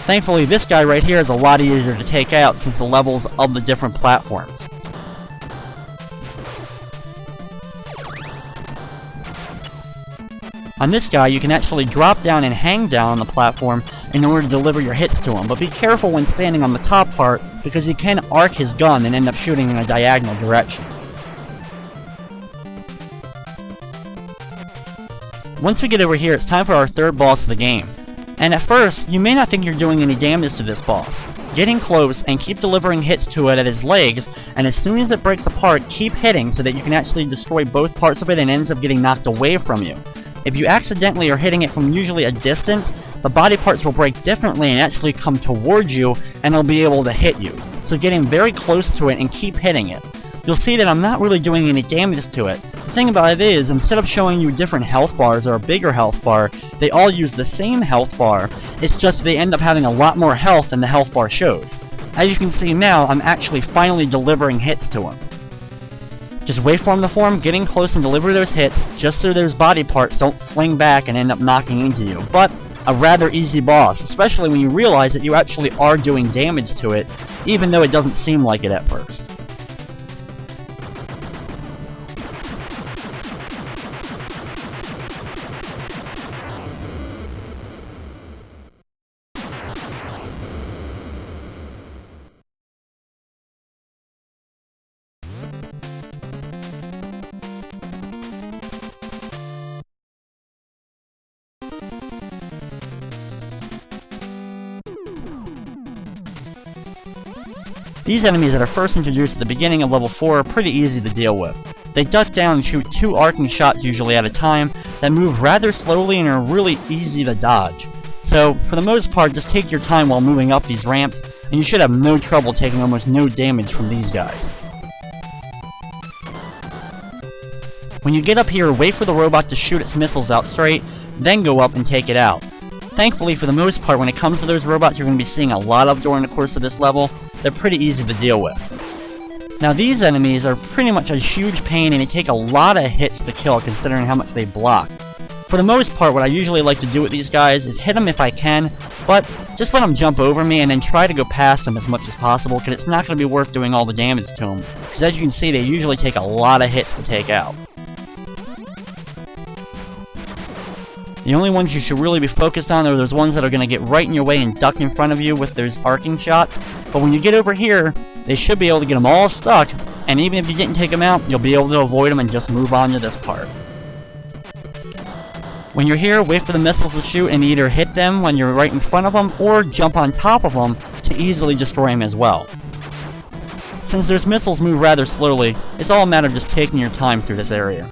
Thankfully, this guy right here is a lot easier to take out since the levels of the different platforms. On this guy, you can actually drop down and hang down on the platform in order to deliver your hits to him, but be careful when standing on the top part because he can arc his gun and end up shooting in a diagonal direction. Once we get over here, it's time for our third boss of the game. And at first, you may not think you're doing any damage to this boss. Get in close and keep delivering hits to it at his legs, and as soon as it breaks apart, keep hitting so that you can actually destroy both parts of it and it ends up getting knocked away from you. If you accidentally are hitting it from usually a distance, the body parts will break differently and actually come towards you, and it'll be able to hit you. So getting very close to it and keep hitting it. You'll see that I'm not really doing any damage to it. The thing about it is, instead of showing you different health bars or a bigger health bar, they all use the same health bar. It's just they end up having a lot more health than the health bar shows. As you can see now, I'm actually finally delivering hits to him. Just wait for him to form, get in close and deliver those hits, just so those body parts don't fling back and end up knocking into you. But a rather easy boss, especially when you realize that you actually are doing damage to it, even though it doesn't seem like it at first. These enemies that are first introduced at the beginning of level 4 are pretty easy to deal with. They duck down and shoot 2 arcing shots usually at a time that move rather slowly and are really easy to dodge. So, for the most part, just take your time while moving up these ramps, and you should have no trouble taking almost no damage from these guys. When you get up here, wait for the robot to shoot its missiles out straight, then go up and take it out. Thankfully, for the most part, when it comes to those robots you're going to be seeing a lot of during the course of this level, they're pretty easy to deal with. Now these enemies are pretty much a huge pain and they take a lot of hits to kill considering how much they block. For the most part, what I usually like to do with these guys is hit them if I can, but just let them jump over me and then try to go past them as much as possible because it's not going to be worth doing all the damage to them. Because as you can see, they usually take a lot of hits to take out. The only ones you should really be focused on are those ones that are going to get right in your way and duck in front of you with those arcing shots. But when you get over here, they should be able to get them all stuck, and even if you didn't take them out, you'll be able to avoid them and just move on to this part. When you're here, wait for the missiles to shoot and either hit them when you're right in front of them, or jump on top of them to easily destroy them as well. Since those missiles move rather slowly, it's all a matter of just taking your time through this area.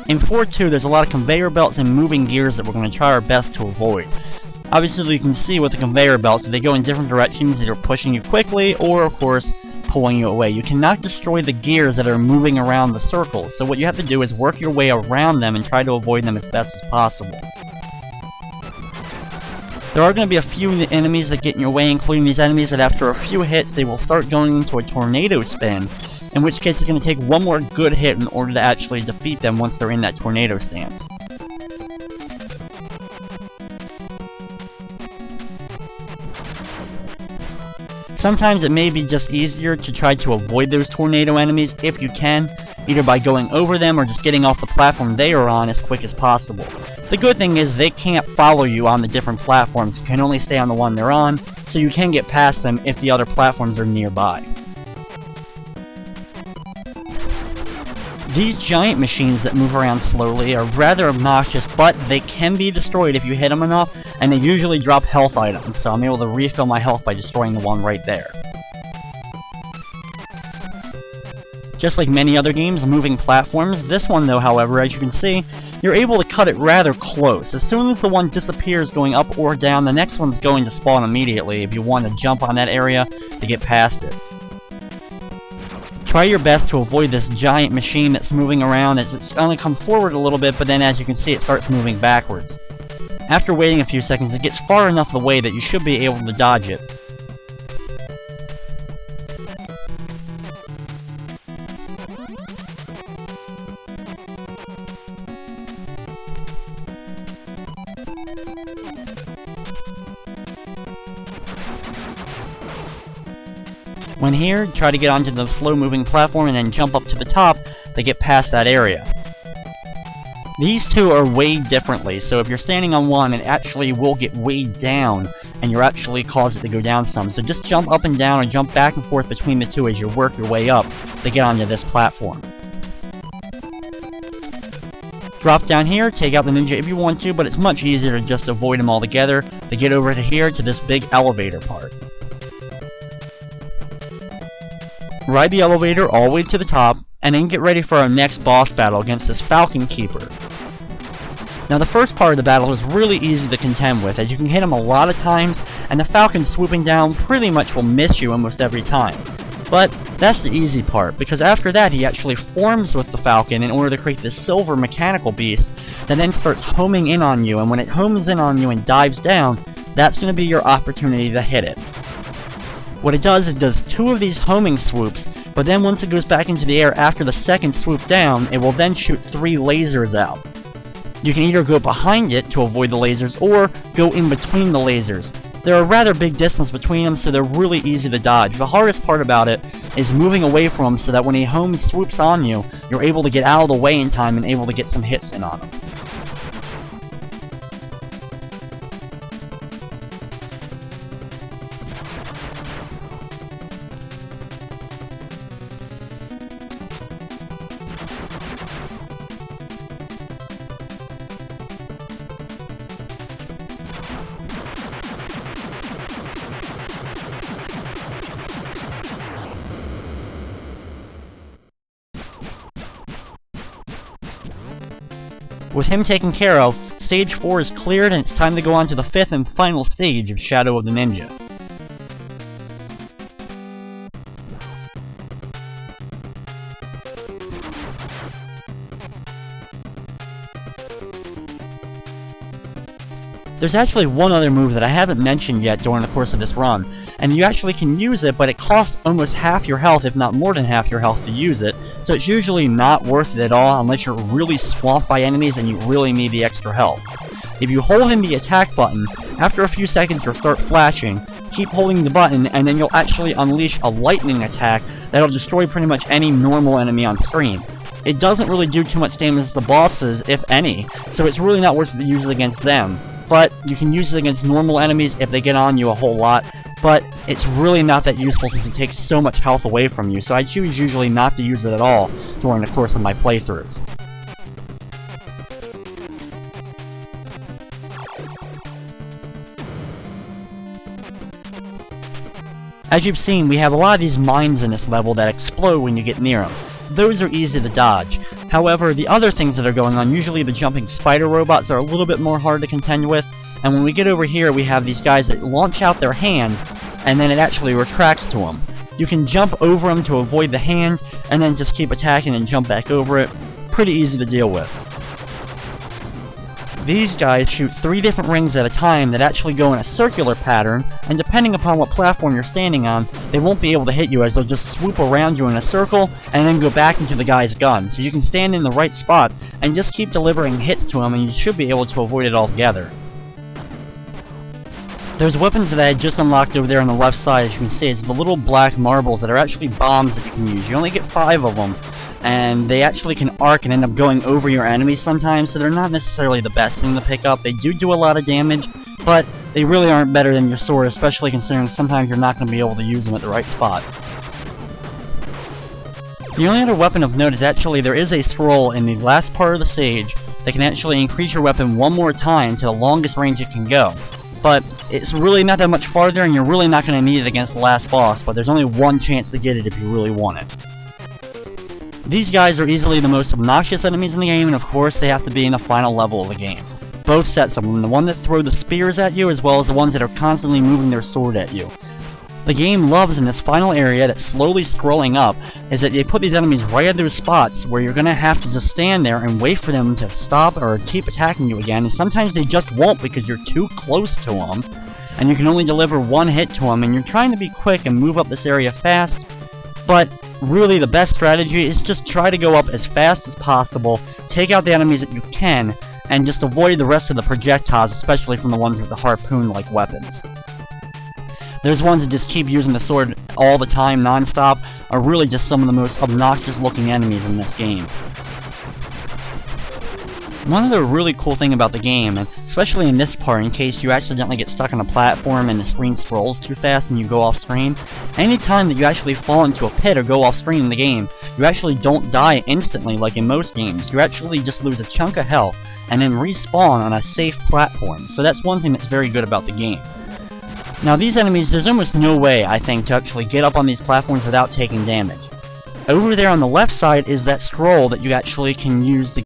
In 4.2, there's a lot of conveyor belts and moving gears that we're going to try our best to avoid. Obviously, you can see with the conveyor belts, they go in different directions, either pushing you quickly or, of course, pulling you away. You cannot destroy the gears that are moving around the circles, so what you have to do is work your way around them and try to avoid them as best as possible. There are going to be a few enemies that get in your way, including these enemies that after a few hits, they will start going into a tornado spin, in which case it's going to take one more good hit in order to actually defeat them once they're in that tornado stance. Sometimes it may be just easier to try to avoid those tornado enemies if you can, either by going over them or just getting off the platform they are on as quick as possible. The good thing is they can't follow you on the different platforms, you can only stay on the one they're on, so you can get past them if the other platforms are nearby. These giant machines that move around slowly are rather obnoxious, but they can be destroyed if you hit them enough, and they usually drop health items, so I'm able to refill my health by destroying the one right there. Just like many other games, moving platforms, this one though, however, as you can see, you're able to cut it rather close. As soon as the one disappears going up or down, the next one's going to spawn immediately if you want to jump on that area to get past it. Try your best to avoid this giant machine that's moving around, as it's only come forward a little bit, but then as you can see it starts moving backwards. After waiting a few seconds, it gets far enough away that you should be able to dodge it. When here, try to get onto the slow-moving platform and then jump up to the top to get past that area. These two are weighed differently, so if you're standing on one, it actually will get weighed down, and you'll actually cause it to go down some. So just jump up and down, or jump back and forth between the two as you work your way up to get onto this platform. Drop down here, take out the ninja if you want to, but it's much easier to just avoid them altogether to get over to here to this big elevator part. Ride the elevator all the way to the top, and then get ready for our next boss battle against this Falcon Keeper. Now the first part of the battle is really easy to contend with, as you can hit him a lot of times, and the Falcon swooping down pretty much will miss you almost every time. But that's the easy part, because after that he actually forms with the Falcon in order to create this silver mechanical beast that then starts homing in on you, and when it homes in on you and dives down, that's going to be your opportunity to hit it. What it does is it does 2 of these homing swoops, but then once it goes back into the air after the second swoop down, it will then shoot 3 lasers out. You can either go behind it to avoid the lasers, or go in between the lasers. There are a rather big distance between them, so they're really easy to dodge. The hardest part about it is moving away from him so that when he home swoops on you, you're able to get out of the way in time and able to get some hits in on him. With him taken care of, stage 4 is cleared and it's time to go on to the 5th and final stage of Shadow of the Ninja. There's actually one other move that I haven't mentioned yet during the course of this run, and you actually can use it, but it costs almost half your health, if not more than half your health, to use it, so it's usually not worth it at all unless you're really swamped by enemies and you really need the extra health. If you hold in the attack button, after a few seconds you'll start flashing, keep holding the button, and then you'll actually unleash a lightning attack that'll destroy pretty much any normal enemy on screen. It doesn't really do too much damage to the bosses, if any, so it's really not worth it to use it against them. But you can use it against normal enemies if they get on you a whole lot, but it's really not that useful since it takes so much health away from you, so I choose usually not to use it at all during the course of my playthroughs. As you've seen, we have a lot of these mines in this level that explode when you get near them. Those are easy to dodge. However, the other things that are going on, usually the jumping spider robots, are a little bit more hard to contend with, and when we get over here we have these guys that launch out their hand, and then it actually retracts to them. You can jump over them to avoid the hand, and then just keep attacking and jump back over it. Pretty easy to deal with. These guys shoot 3 different rings at a time that actually go in a circular pattern, and depending upon what platform you're standing on, they won't be able to hit you, as they'll just swoop around you in a circle and then go back into the guy's gun. So you can stand in the right spot and just keep delivering hits to him, and you should be able to avoid it altogether. There's weapons that I had just unlocked over there on the left side. As you can see, it's the little black marbles that are actually bombs that you can use. You only get 5 of them, and they actually can arc and end up going over your enemies sometimes, so they're not necessarily the best thing to pick up. They do a lot of damage, but they really aren't better than your sword, especially considering sometimes you're not going to be able to use them at the right spot. The only other weapon of note is actually there is a scroll in the last part of the stage that can actually increase your weapon one more time to the longest range it can go. But it's really not that much farther, and you're really not going to need it against the last boss, but there's only one chance to get it if you really want it. These guys are easily the most obnoxious enemies in the game, and of course they have to be in the final level of the game. Both sets of them, the one that throw the spears at you, as well as the ones that are constantly moving their sword at you. the game loves in this final area that's slowly scrolling up is that they put these enemies right at those spots where you're gonna have to just stand there and wait for them to stop or keep attacking you again, and sometimes they just won't because you're too close to them, and you can only deliver one hit to them, and you're trying to be quick and move up this area fast, but really the best strategy is just try to go up as fast as possible, take out the enemies that you can, and just avoid the rest of the projectiles, especially from the ones with the harpoon-like weapons. Those ones that just keep using the sword all the time, non-stop, are really just some of the most obnoxious-looking enemies in this game. One other really cool thing about the game, and especially in this part in case you accidentally get stuck on a platform and the screen scrolls too fast and you go off screen, anytime that you actually fall into a pit or go off screen in the game, you actually don't die instantly like in most games. You actually just lose a chunk of health and then respawn on a safe platform, so that's one thing that's very good about the game. Now these enemies, there's almost no way, I think, to actually get up on these platforms without taking damage. Over there on the left side is that scroll that you actually can use to